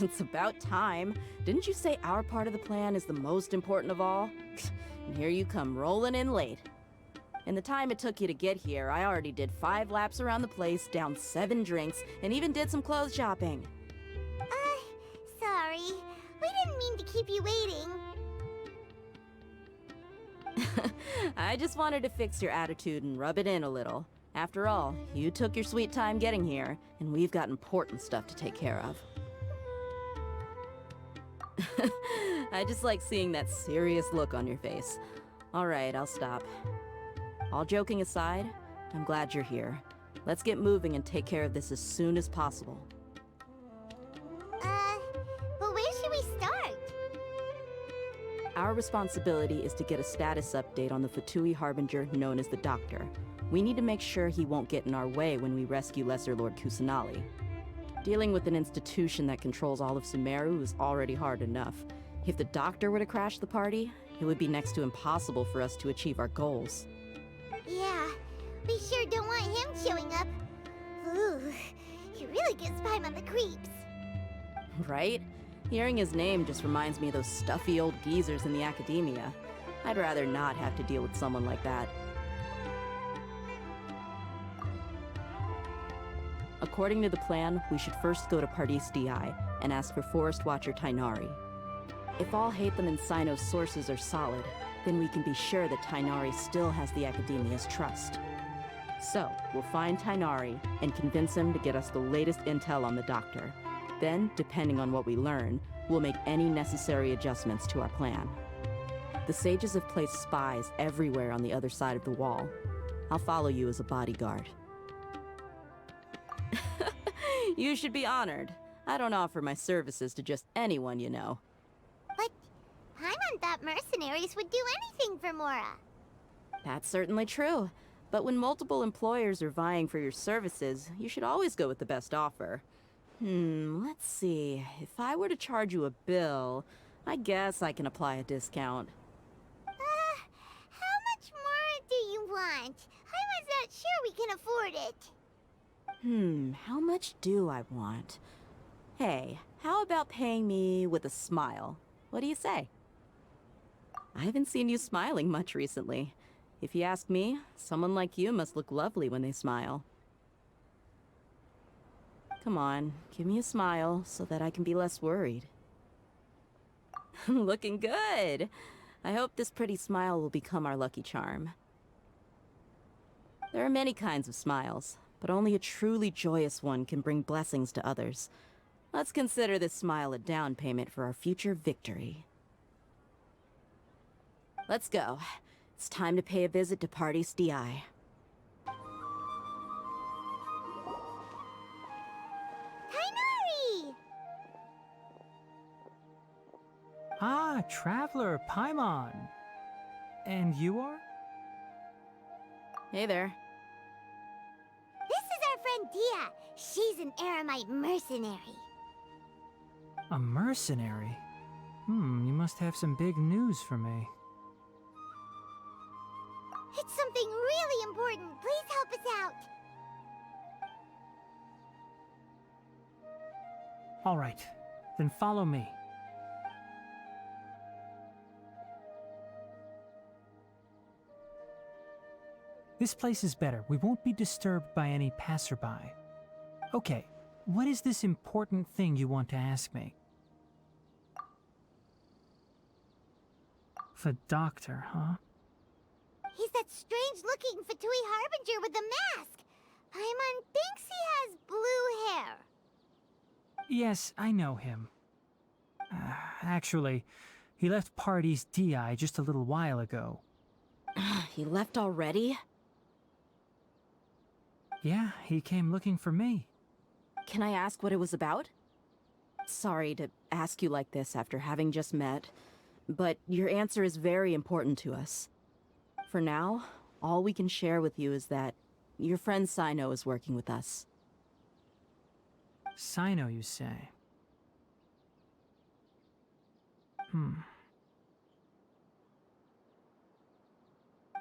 It's about time. Didn't you say our part of the plan is the most important of all? And here you come rolling in late. In the time it took you to get here, I already did 5 laps around the place, downed 7 drinks, and even did some clothes shopping. Sorry. We didn't mean to keep you waiting. I just wanted to fix your attitude and rub it in a little. After all, you took your sweet time getting here, and we've got important stuff to take care of. I just like seeing that serious look on your face. Alright, I'll stop. All joking aside, I'm glad you're here. Let's get moving and take care of this as soon as possible. But where should we start? Our responsibility is to get a status update on the Fatui Harbinger known as the Doctor. We need to make sure he won't get in our way when we rescue Lesser Lord Kusanali. Dealing with an institution that controls all of Sumeru is already hard enough. If the Doctor were to crash the party, it would be next to impossible for us to achieve our goals. Yeah, we sure don't want him showing up. Ooh, he really gives Paimon the creeps. Right? Hearing his name just reminds me of those stuffy old geezers in the academia. I'd rather not have to deal with someone like that. According to the plan, we should first go to Pardis DI and ask for Forest Watcher Tainari. If all Hatham and Sino's sources are solid, then we can be sure that Tainari still has the Academia's trust. So, we'll find Tainari and convince him to get us the latest intel on the Doctor. Then, depending on what we learn, we'll make any necessary adjustments to our plan. The sages have placed spies everywhere on the other side of the wall. I'll follow you as a bodyguard. You should be honored. I don't offer my services to just anyone you know. But Paimon thought mercenaries would do anything for Mora. That's certainly true. But when multiple employers are vying for your services, you should always go with the best offer. Let's see. If I were to charge you a bill, I guess I can apply a discount. How much more do you want? Paimon's not sure we can afford it. How much do I want? Hey, how about paying me with a smile? What do you say? I haven't seen you smiling much recently. If you ask me, someone like you must look lovely when they smile. Come on, give me a smile so that I can be less worried. Looking good! I hope this pretty smile will become our lucky charm. There are many kinds of smiles, but only a truly joyous one can bring blessings to others. Let's consider this smile a down payment for our future victory. Let's go. It's time to pay a visit to Pardis DI. Tainari! Ah, Traveler, Paimon. And you are? Hey there. This is our friend Dia. She's an Aramite mercenary. A mercenary? You must have some big news for me. It's something really important. Please help us out. All right, then follow me. This place is better. We won't be disturbed by any passerby. Okay, what is this important thing you want to ask me? The Doctor, huh? He's that strange-looking Fatui Harbinger with the mask. Paimon thinks he has blue hair. Yes, I know him. Actually, he left Pardis DI just a little while ago. He left already? Yeah, he came looking for me. Can I ask what it was about? Sorry to ask you like this after having just met, but your answer is very important to us. For now, all we can share with you is that your friend Sino is working with us. Sino, you say?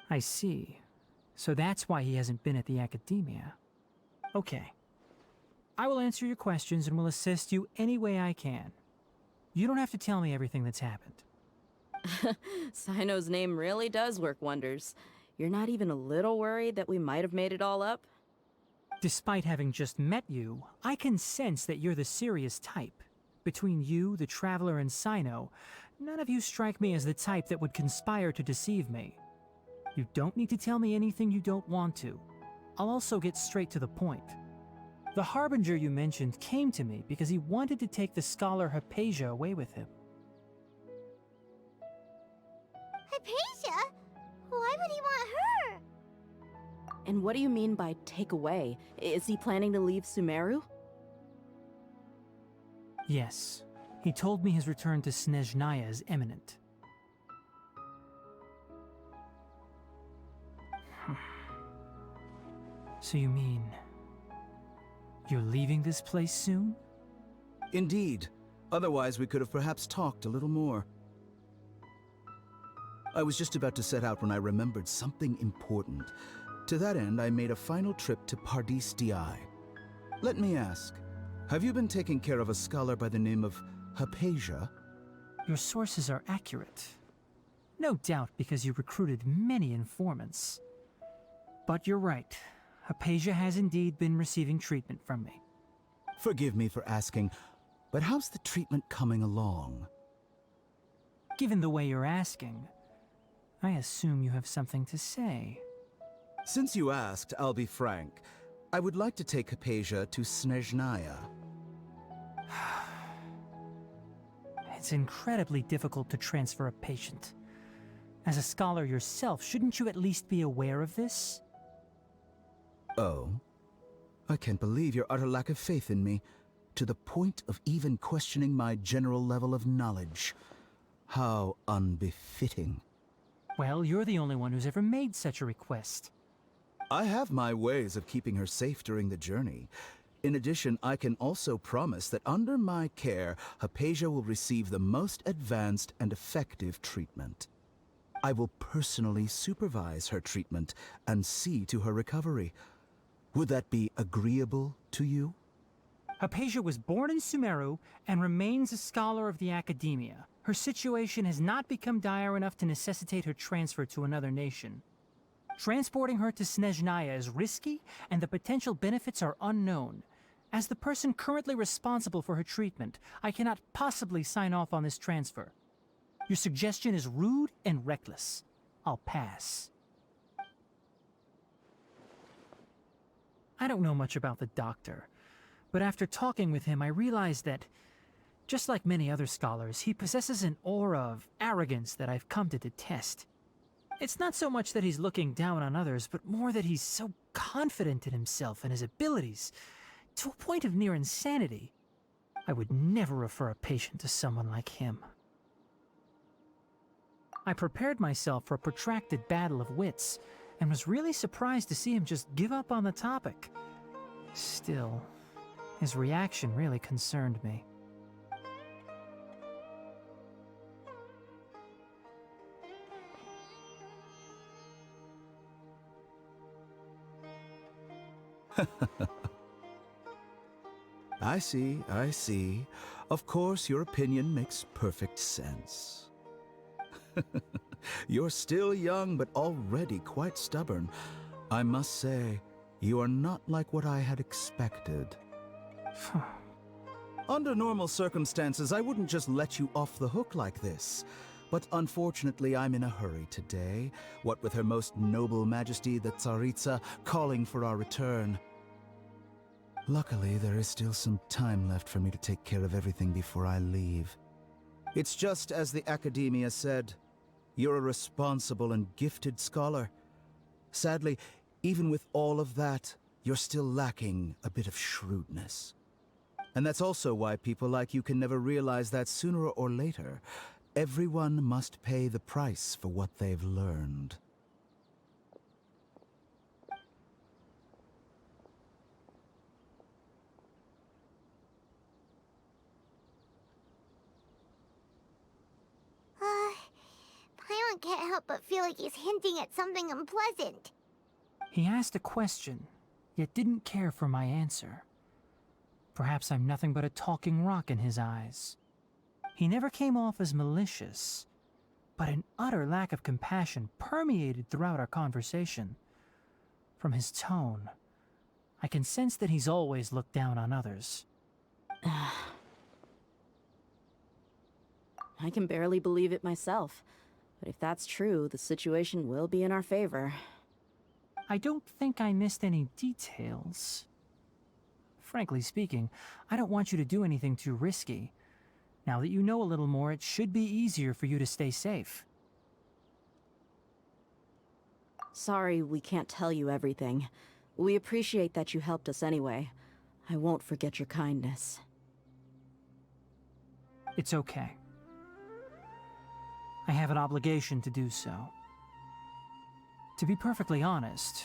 I see. So that's why he hasn't been at the Academia. Okay. I will answer your questions and will assist you any way I can. You don't have to tell me everything that's happened. Sino's name really does work wonders. You're not even a little worried that we might have made it all up? Despite having just met you, I can sense that you're the serious type. Between you, the Traveler, and Sino, none of you strike me as the type that would conspire to deceive me. You don't need to tell me anything you don't want to. I'll also get straight to the point. The Harbinger you mentioned came to me because he wanted to take the scholar Hypatia away with him. Hypatia? Why would he want her? And what do you mean by take away? Is he planning to leave Sumeru? Yes. He told me his return to Snezhnaya is imminent. So you mean... you're leaving this place soon? Indeed. Otherwise, we could have perhaps talked a little more. I was just about to set out when I remembered something important. To that end, I made a final trip to Paradis Di. Let me ask, have you been taking care of a scholar by the name of Hypatia? Your sources are accurate. No doubt because you recruited many informants. But you're right. Hypatia has indeed been receiving treatment from me. Forgive me for asking, but how's the treatment coming along? Given the way you're asking, I assume you have something to say. Since you asked, I'll be frank. I would like to take Hypatia to Snezhnaya. It's incredibly difficult to transfer a patient. As a scholar yourself, shouldn't you at least be aware of this? Oh? I can't believe your utter lack of faith in me, to the point of even questioning my general level of knowledge. How unbefitting. Well, you're the only one who's ever made such a request. I have my ways of keeping her safe during the journey. In addition, I can also promise that under my care, Hypatia will receive the most advanced and effective treatment. I will personally supervise her treatment and see to her recovery. Would that be agreeable to you? Hypatia was born in Sumeru and remains a scholar of the Academia. Her situation has not become dire enough to necessitate her transfer to another nation. Transporting her to Snezhnaya is risky, and the potential benefits are unknown. As the person currently responsible for her treatment, I cannot possibly sign off on this transfer. Your suggestion is rude and reckless. I'll pass. I don't know much about the doctor, but after talking with him, I realized that, just like many other scholars, he possesses an aura of arrogance that I've come to detest. It's not so much that he's looking down on others, but more that he's so confident in himself and his abilities, to a point of near insanity. I would never refer a patient to someone like him. I prepared myself for a protracted battle of wits, and was really surprised to see him just give up on the topic. Still, his reaction really concerned me. I see. Of course, your opinion makes perfect sense. You're still young, but already quite stubborn. I must say, you are not like what I had expected. Under normal circumstances, I wouldn't just let you off the hook like this. But unfortunately, I'm in a hurry today, what with Her Most Noble Majesty the Tsaritsa calling for our return. Luckily, there is still some time left for me to take care of everything before I leave. It's just as the Academia said, you're a responsible and gifted scholar. Sadly, even with all of that, you're still lacking a bit of shrewdness. And that's also why people like you can never realize that sooner or later, everyone must pay the price for what they've learned. Paimon can't help but feel like he's hinting at something unpleasant. He asked a question, yet didn't care for my answer. Perhaps I'm nothing but a talking rock in his eyes. He never came off as malicious, but an utter lack of compassion permeated throughout our conversation. From his tone, I can sense that he's always looked down on others. I can barely believe it myself, but if that's true, the situation will be in our favor. I don't think I missed any details. Frankly speaking, I don't want you to do anything too risky. Now that you know a little more, it should be easier for you to stay safe. Sorry we can't tell you everything. We appreciate that you helped us anyway. I won't forget your kindness. It's okay. I have an obligation to do so. To be perfectly honest,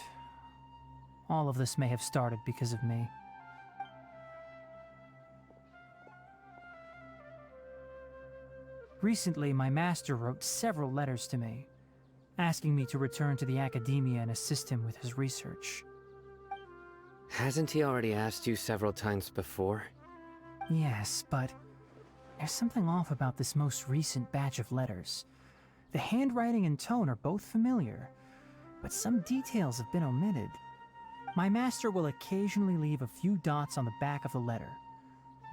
all of this may have started because of me. Recently, my master wrote several letters to me, asking me to return to the academia and assist him with his research. Hasn't he already asked you several times before? Yes, but there's something off about this most recent batch of letters. The handwriting and tone are both familiar, but some details have been omitted. My master will occasionally leave a few dots on the back of the letter.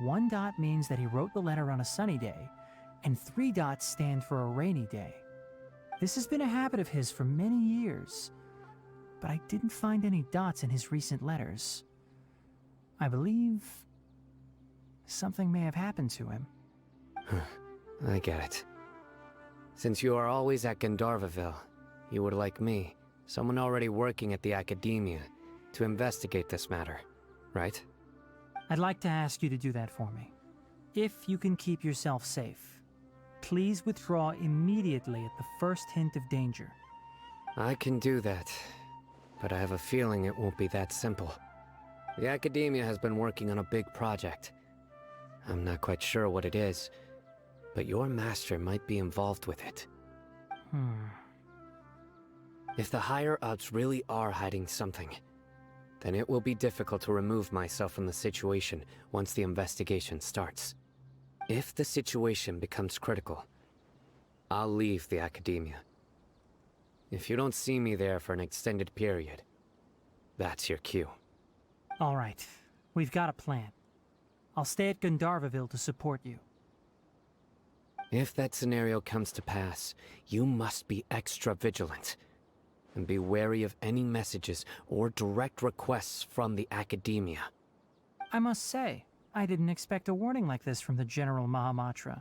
1 dot means that he wrote the letter on a sunny day, and 3 dots stand for a rainy day. This has been a habit of his for many years, but I didn't find any dots in his recent letters. I believe something may have happened to him. I get it. Since you are always at Gandharvaville, you would like me, someone already working at the academia, to investigate this matter, right? I'd like to ask you to do that for me. If you can keep yourself safe, please withdraw immediately at the first hint of danger. I can do that, but I have a feeling it won't be that simple. The academia has been working on a big project. I'm not quite sure what it is, but your master might be involved with it. If the higher-ups really are hiding something, then it will be difficult to remove myself from the situation once the investigation starts. If the situation becomes critical, I'll leave the academia. If you don't see me there for an extended period, that's your cue. All right, we've got a plan. I'll stay at Gandharvaville to support you. If that scenario comes to pass, you must be extra vigilant. And be wary of any messages or direct requests from the academia. I must say, I didn't expect a warning like this from the General Mahamatra.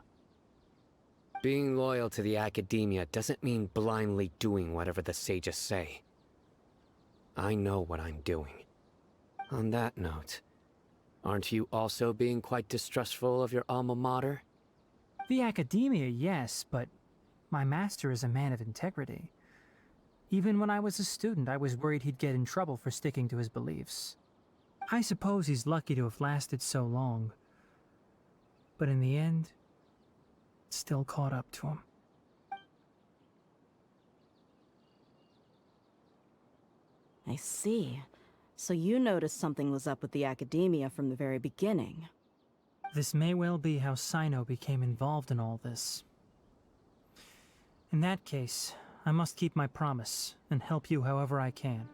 Being loyal to the academia doesn't mean blindly doing whatever the sages say. I know what I'm doing. On that note, aren't you also being quite distrustful of your alma mater? The academia, yes, but my master is a man of integrity. Even when I was a student, I was worried he'd get in trouble for sticking to his beliefs. I suppose he's lucky to have lasted so long. But in the end, it still caught up to him. I see. So you noticed something was up with the academia from the very beginning. This may well be how Sino became involved in all this. In that case, I must keep my promise and help you however I can.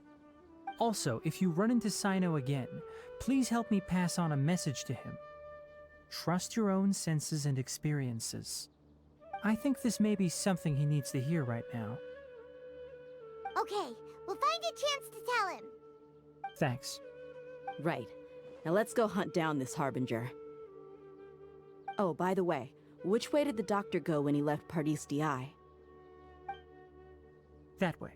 Also, if you run into Sino again, please help me pass on a message to him. Trust your own senses and experiences. I think this may be something he needs to hear right now. Okay, we'll find a chance to tell him. Thanks. Right. Now let's go hunt down this Harbinger. Oh, by the way, which way did the doctor go when he left Paradis DI? That way.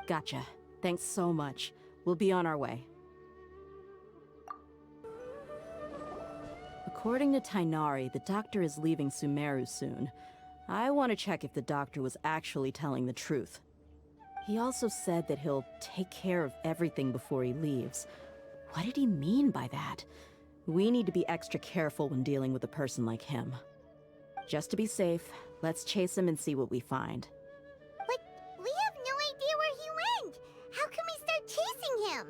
Gotcha. Thanks so much. We'll be on our way. According to Tainari, the doctor is leaving Sumeru soon. I want to check if the doctor was actually telling the truth. He also said that he'll take care of everything before he leaves. What did he mean by that? We need to be extra careful when dealing with a person like him. Just to be safe, let's chase him and see what we find. But we have no idea where he went. How can we start chasing him?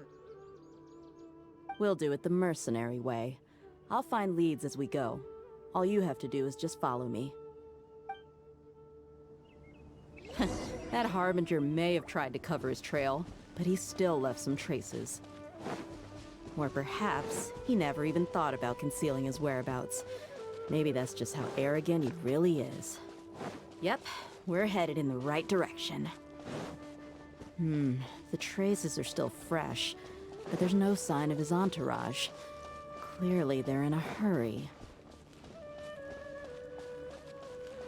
We'll do it the mercenary way. I'll find leads as we go. All you have to do is just follow me. That Harbinger may have tried to cover his trail, but he still left some traces. Or perhaps he never even thought about concealing his whereabouts. Maybe that's just how arrogant he really is. Yep, we're headed in the right direction. The traces are still fresh, but there's no sign of his entourage. Clearly they're in a hurry.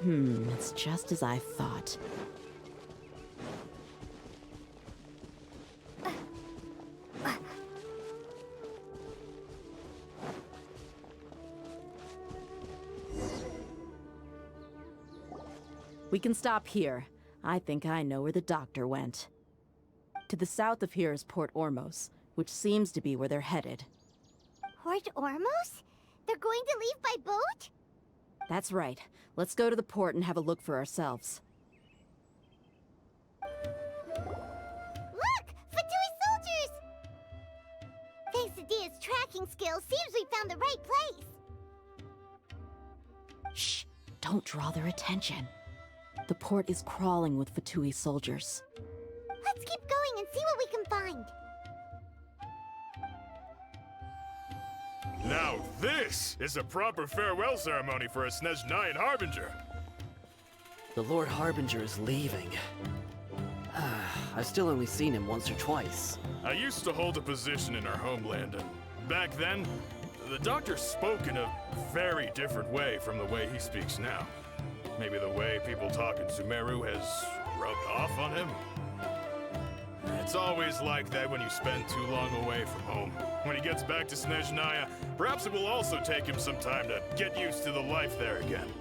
It's just as I thought. We can stop here. I think I know where the doctor went. To the south of here is Port Ormos, which seems to be where they're headed. Port Ormos? They're going to leave by boat? That's right. Let's go to the port and have a look for ourselves. Look! Fatui soldiers! Thanks to Dia's tracking skills, seems we found the right place. Shh! Don't draw their attention. The port is crawling with Fatui soldiers. Let's keep going and see what we can find. Now this is a proper farewell ceremony for a Snezhnayan Harbinger. The Lord Harbinger is leaving. I've still only seen him once or twice. I used to hold a position in our homeland, and back then, the doctor spoke in a very different way from the way he speaks now. Maybe the way people talk in Sumeru has rubbed off on him? It's always like that when you spend too long away from home. When he gets back to Snezhnaya, perhaps it will also take him some time to get used to the life there again.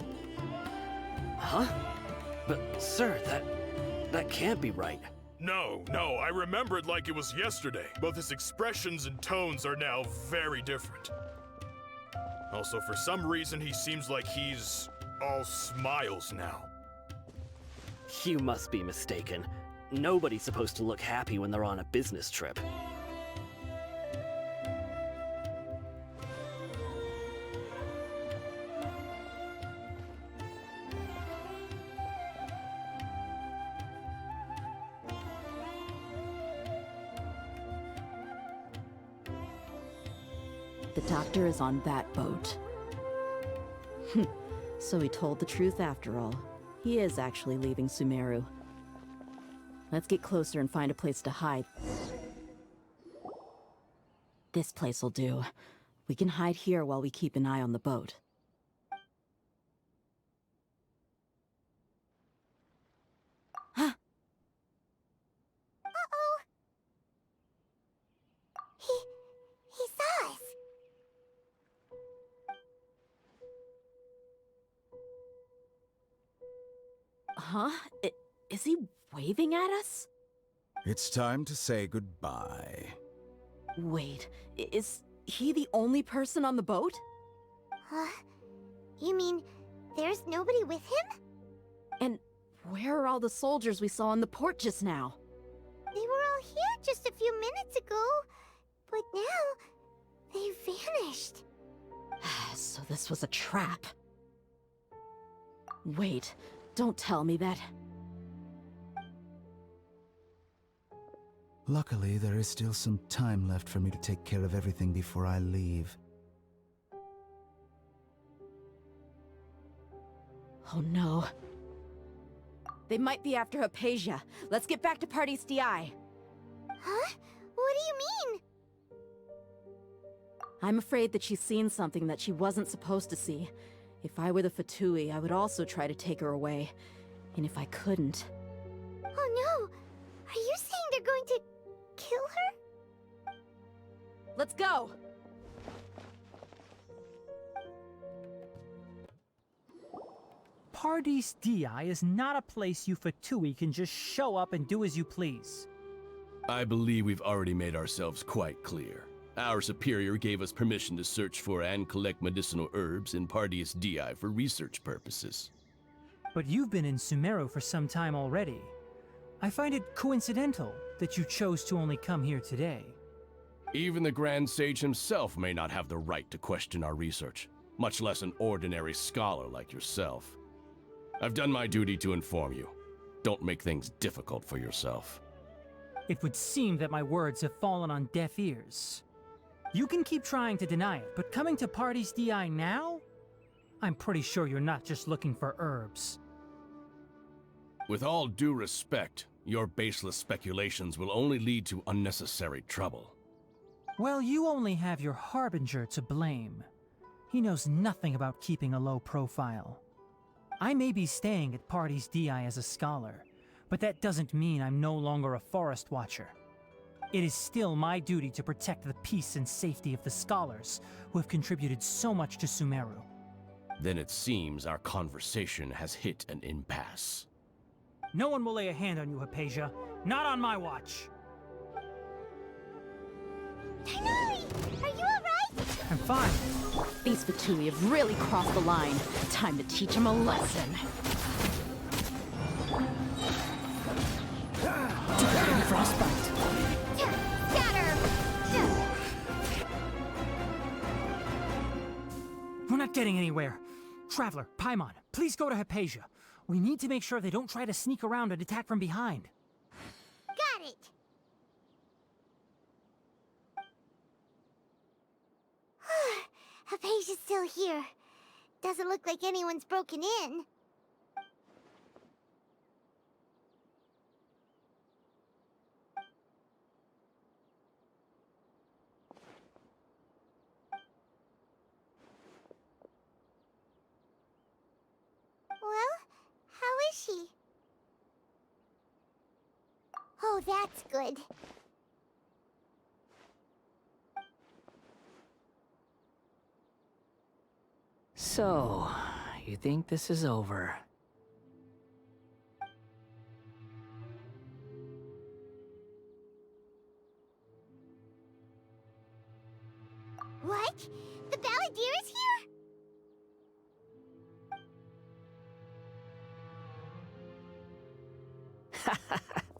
Huh? But, sir, that can't be right. No, I remember it like it was yesterday. Both his expressions and tones are now very different. Also, for some reason, he seems like he's all smiles now. You must be mistaken. Nobody's supposed to look happy when they're on a business trip. The doctor is on that boat. So he told the truth after all. He is actually leaving Sumeru. Let's get closer and find a place to hide. This place will do. We can hide here while we keep an eye on the boat. Huh? Uh-oh. He saw us. Huh? Is he waving at us? It's time to say goodbye. Wait, is he the only person on the boat? Huh? You mean there's nobody with him? And where are all the soldiers we saw in the port just now? They were all here just a few minutes ago, but now they vanished. So this was a trap. Wait, don't tell me that. Luckily, there is still some time left for me to take care of everything before I leave. Oh no. They might be after Hypatia. Let's get back to Party's DI. Huh? What do you mean? I'm afraid that she's seen something that she wasn't supposed to see. If I were the Fatui, I would also try to take her away. And if I couldn't... Oh no! Are you saying they're going to kill her? Let's go! Party's DI is not a place you Fatui can just show up and do as you please. I believe we've already made ourselves quite clear. Our superior gave us permission to search for and collect medicinal herbs in Party's DI for research purposes. But you've been in Sumeru for some time already. I find it coincidental that you chose to only come here today. Even the Grand Sage himself may not have the right to question our research, much less an ordinary scholar like yourself. I've done my duty to inform you. Don't make things difficult for yourself. It would seem that my words have fallen on deaf ears. You can keep trying to deny it, but coming to Party's DI now? I'm pretty sure you're not just looking for herbs. With all due respect, your baseless speculations will only lead to unnecessary trouble. Well, you only have your Harbinger to blame. He knows nothing about keeping a low profile. I may be staying at Party's DI as a scholar, but that doesn't mean I'm no longer a forest watcher. It is still my duty to protect the peace and safety of the scholars who have contributed so much to Sumeru. Then it seems our conversation has hit an impasse. No one will lay a hand on you, Hypatia. Not on my watch. Tighnari, are you alright? I'm fine. These Fatui have really crossed the line. Time to teach them a lesson. Frostbite. Scatter! We're not getting anywhere. Traveler, Paimon, please go to Hypatia. We need to make sure they don't try to sneak around and attack from behind. Got it! Hypatia's still here. Doesn't look like anyone's broken in. Well, how is she? Oh, that's good. So, you think this is over? What? The Balladeer is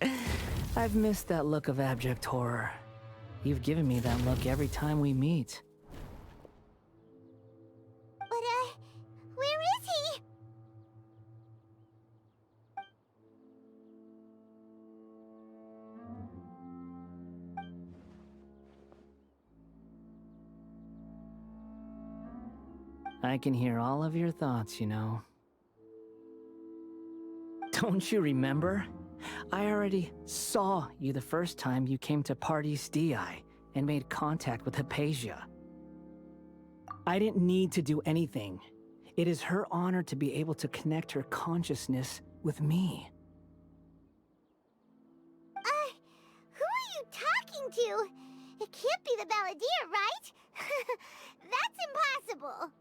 here? I've missed that look of abject horror. You've given me that look every time we meet. But, where is he? I can hear all of your thoughts, you know. Don't you remember? I already saw you the first time you came to Party's DI and made contact with Hypatia. I didn't need to do anything. It is her honor to be able to connect her consciousness with me. Who are you talking to? It can't be the Balladeer, right? That's impossible.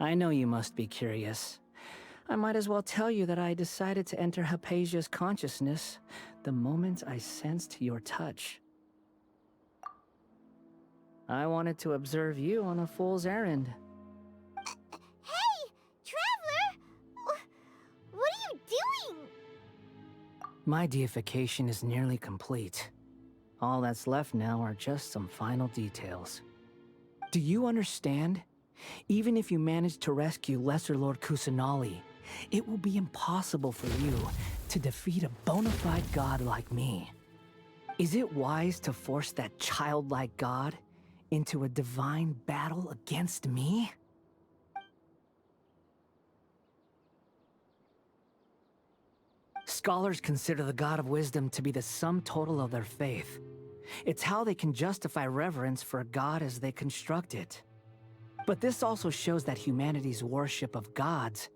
I know you must be curious. I might as well tell you that I decided to enter Hypatia's consciousness the moment I sensed your touch. I wanted to observe you on a fool's errand. Hey, Traveler! What are you doing? My deification is nearly complete. All that's left now are just some final details. Do you understand? Even if you manage to rescue Lesser Lord Kusanali, it will be impossible for you to defeat a bona fide god like me. Is it wise to force that childlike god into a divine battle against me? Scholars consider the God of Wisdom to be the sum total of their faith. It's how they can justify reverence for a god as they construct it. But this also shows that humanity's worship of gods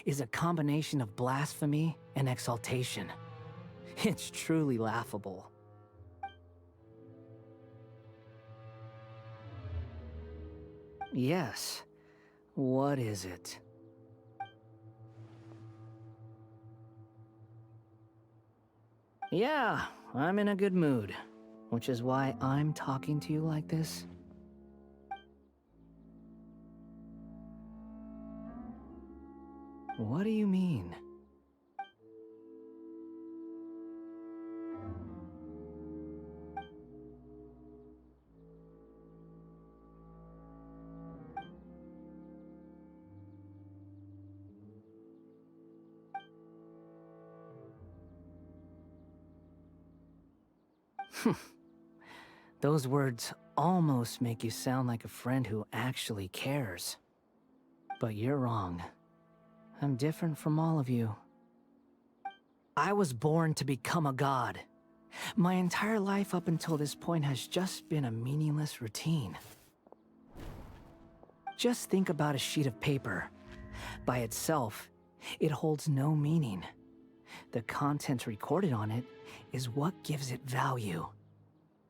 is a combination of blasphemy and exaltation. It's truly laughable. Yes. What is it? Yeah, I'm in a good mood, which is why I'm talking to you like this. What do you mean? Those words almost make you sound like a friend who actually cares. But you're wrong. I'm different from all of you. I was born to become a god. My entire life up until this point has just been a meaningless routine. Just think about a sheet of paper. By itself, it holds no meaning. The content recorded on it is what gives it value.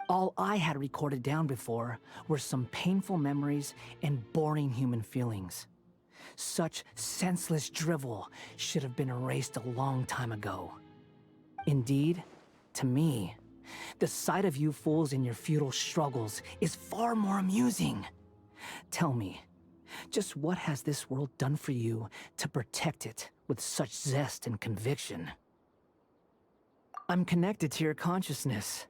All I had recorded down before were some painful memories and boring human feelings. Such senseless drivel should have been erased a long time ago. Indeed, to me, the sight of you fools in your futile struggles is far more amusing. Tell me, just what has this world done for you to protect it with such zest and conviction? I'm connected to your consciousness,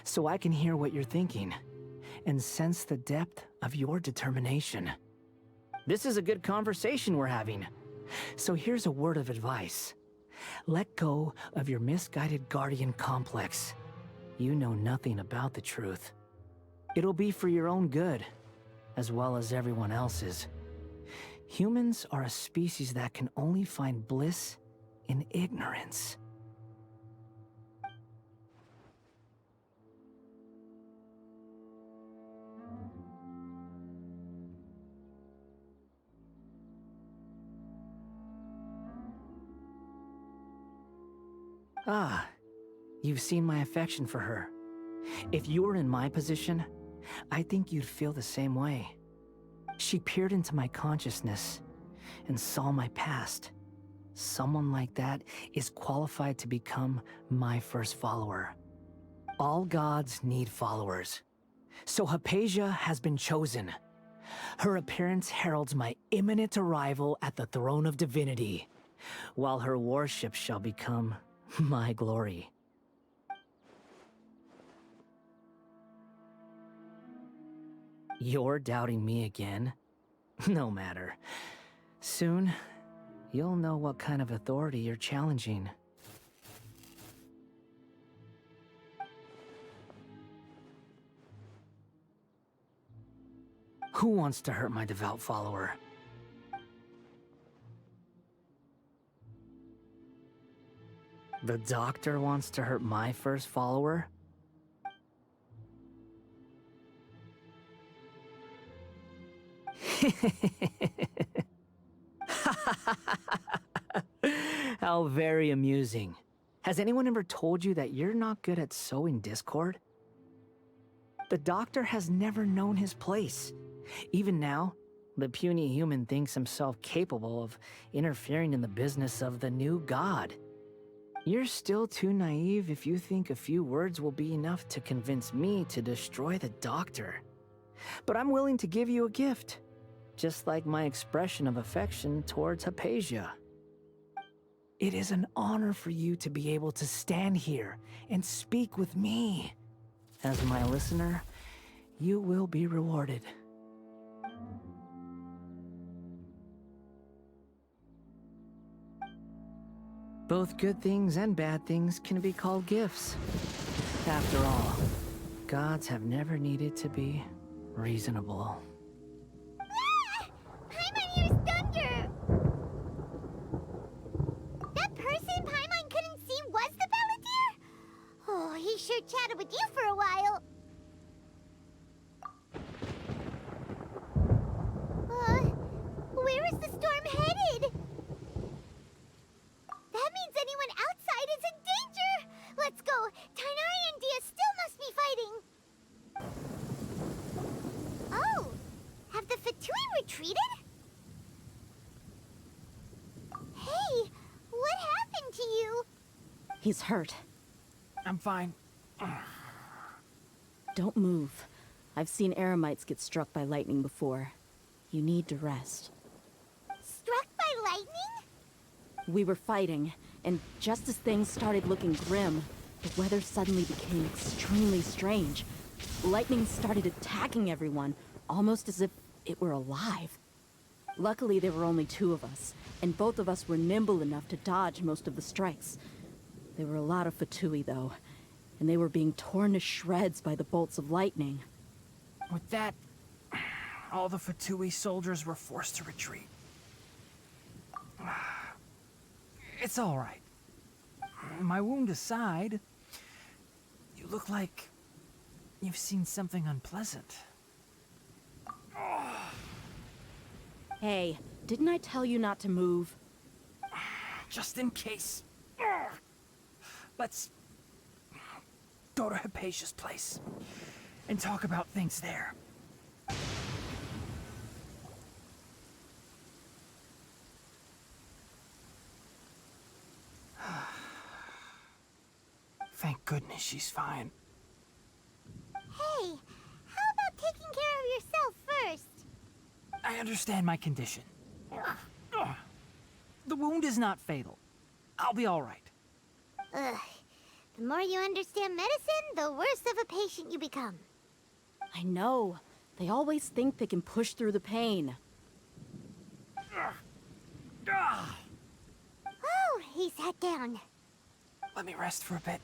so I can hear what you're thinking, and sense the depth of your determination. This is a good conversation we're having, so here's a word of advice. Let go of your misguided guardian complex. You know nothing about the truth. It'll be for your own good, as well as everyone else's. Humans are a species that can only find bliss in ignorance. Ah, you've seen my affection for her. If you were in my position, I think you'd feel the same way. She peered into my consciousness and saw my past. Someone like that is qualified to become my first follower. All gods need followers. So Hypatia has been chosen. Her appearance heralds my imminent arrival at the throne of divinity, while her worship shall become my glory. You're doubting me again? No matter. Soon, you'll know what kind of authority you're challenging. Who wants to hurt my devout follower? The doctor wants to hurt my first follower? How very amusing. Has anyone ever told you that you're not good at sowing discord? The doctor has never known his place. Even now, the puny human thinks himself capable of interfering in the business of the new god. You're still too naive if you think a few words will be enough to convince me to destroy the doctor. But I'm willing to give you a gift, just like my expression of affection towards Hypatia. It is an honor for you to be able to stand here and speak with me. As my listener, you will be rewarded. Both good things and bad things can be called gifts. After all, gods have never needed to be reasonable. Ah! Paimon hears thunder! That person Paimon couldn't see was the Balladeer? Oh, he sure chatted with you for a while. Where is the storm headed? That means anyone outside is in danger! Let's go! Tighnari and Dia still must be fighting! Oh! Have the Fatui retreated? Hey! What happened to you? He's hurt. I'm fine. Don't move. I've seen eremites get struck by lightning before. You need to rest. Struck by lightning? We were fighting, and just as things started looking grim, the weather suddenly became extremely strange. Lightning started attacking everyone, almost as if it were alive. Luckily, there were only two of us, and both of us were nimble enough to dodge most of the strikes. There were a lot of Fatui, though. and they were being torn to shreds by the bolts of lightning. With that, all the Fatui soldiers were forced to retreat. It's all right. My wound aside, you look like you've seen something unpleasant. Hey, didn't I tell you not to move? Just in case. Let's go to Hypatia's place and talk about things there. Thank goodness she's fine. Hey, how about taking care of yourself first? I understand my condition. The wound is not fatal. I'll be all right. Ugh. The more you understand medicine, the worse of a patient you become. I know. They always think they can push through the pain. Oh, he sat down. Let me rest for a bit.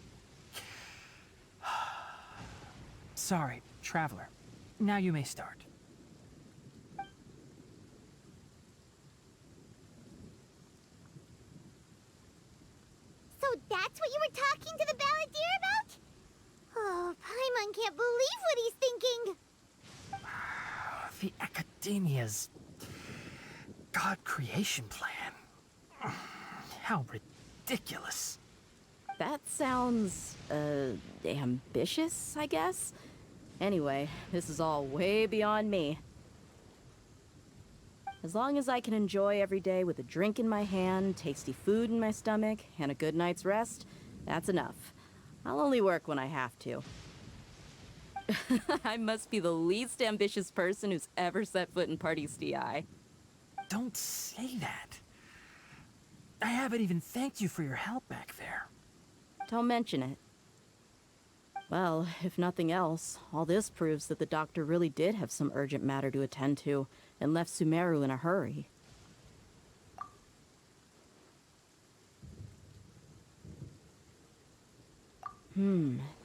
Sorry, traveler. Now you may start. So that's what you were talking to the balladeer about? Oh, Paimon can't believe what he's thinking. The Academia's God creation plan. How ridiculous. That sounds, ambitious, I guess? Anyway, this is all way beyond me. As long as I can enjoy every day with a drink in my hand, tasty food in my stomach, and a good night's rest, that's enough. I'll only work when I have to. I must be the least ambitious person who's ever set foot in Party's DI. Don't say that. I haven't even thanked you for your help back there. Don't mention it. Well, if nothing else, all this proves that the doctor really did have some urgent matter to attend to, and left Sumeru in a hurry.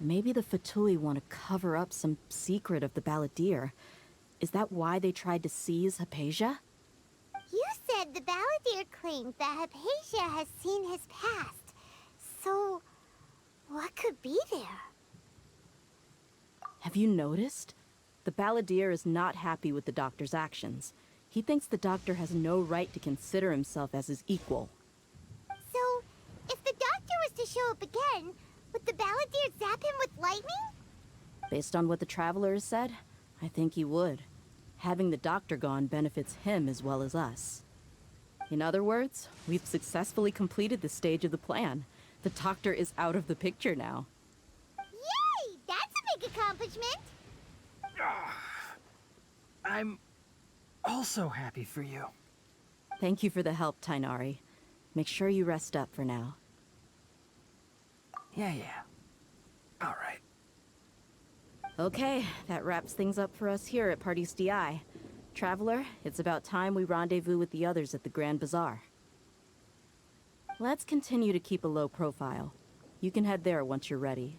Maybe the Fatui want to cover up some secret of the balladeer. Is that why they tried to seize Hypatia? You said the balladeer claimed that Hypatia has seen his past. So, what could be there? Have you noticed? The balladeer is not happy with the doctor's actions. He thinks the doctor has no right to consider himself as his equal. So, if the doctor was to show up again, would the balladeer zap him with lightning? Based on what the traveler has said, I think he would. Having the doctor gone benefits him as well as us. In other words, we've successfully completed this stage of the plan. The doctor is out of the picture now. Yay! That's a big accomplishment! I'm also happy for you. Thank you for the help, Tainari. Make sure you rest up for now. Yeah. All right. Okay, that wraps things up for us here at Party's DI. Traveler, it's about time we rendezvous with the others at the Grand Bazaar. Let's continue to keep a low profile. You can head there once you're ready.